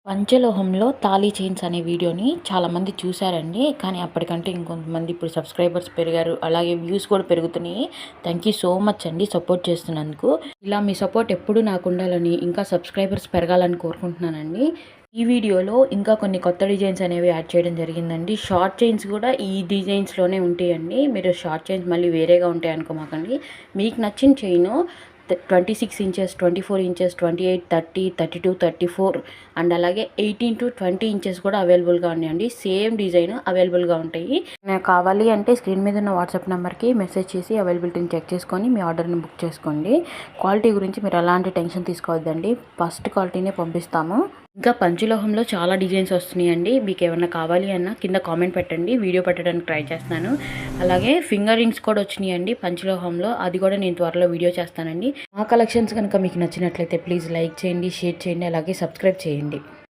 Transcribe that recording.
పంచలోహంలో thali chains అనే వీడియోని చాలామంది చూసారండి. కానీ అప్పటికంటే ఇంకొంతమంది ఇప్పుడు సబ్స్క్రైబర్స్ పెరిగారు. అలాగే వ్యూస్ కూడా పెరుగుతున్నాయి. థ్యాంక్ యూ సో మచ్ అండి సపోర్ట్ చేస్తున్నందుకు. ఇలా మీ సపోర్ట్ ఎప్పుడూ నాకు ఉండాలని, ఇంకా సబ్స్క్రైబర్స్ పెరగాలని కోరుకుంటున్నానండి. ఈ వీడియోలో ఇంకా కొన్ని కొత్త డిజైన్స్ అనేవి యాడ్ చేయడం జరిగిందండి. షార్ట్ చైన్స్ కూడా ఈ డిజైన్స్లోనే ఉంటాయండి. మీరు షార్ట్ చైన్స్ మళ్ళీ వేరేగా ఉంటాయి అనుకోమాకండి. మీకు నచ్చిన చైను 26 ఇంచెస్, 24 ఇంచెస్, 28, 30, 32, 34 అండ్ అలాగే 18 to 20 ఇంచెస్ కూడా అవైలబుల్గా ఉన్నాయండి. సేమ్ డిజైన్ అవైలబుల్గా ఉంటాయి. నాకు కావాలి అంటే స్క్రీన్ మీద ఉన్న వాట్సాప్ నెంబర్కి మెసేజ్ చేసి అవైలబిలిటీని చెక్ చేసుకొని మీ ఆర్డర్ని బుక్ చేసుకోండి. క్వాలిటీ గురించి మీరు ఎలాంటి టెన్షన్ తీసుకోవద్దండి. ఫస్ట్ క్వాలిటీనే పంపిస్తాము. ఇంకా పంచలోహంలో చాలా డిజైన్స్ వస్తున్నాయండి. మీకు ఏమన్నా కావాలి అన్నా కింద కామెంట్ పెట్టండి, వీడియో పెట్టడానికి ట్రై చేస్తాను. అలాగే ఫింగర్ రింగ్స్ కూడా వచ్చినాయండి పంచలోహంలో. అది కూడా నేను త్వరలో వీడియో చేస్తానండి. మా కలెక్షన్స్ కనుక మీకు నచ్చినట్లయితే ప్లీజ్ లైక్ చేయండి, షేర్ చేయండి, అలాగే సబ్స్క్రైబ్ చేయండి.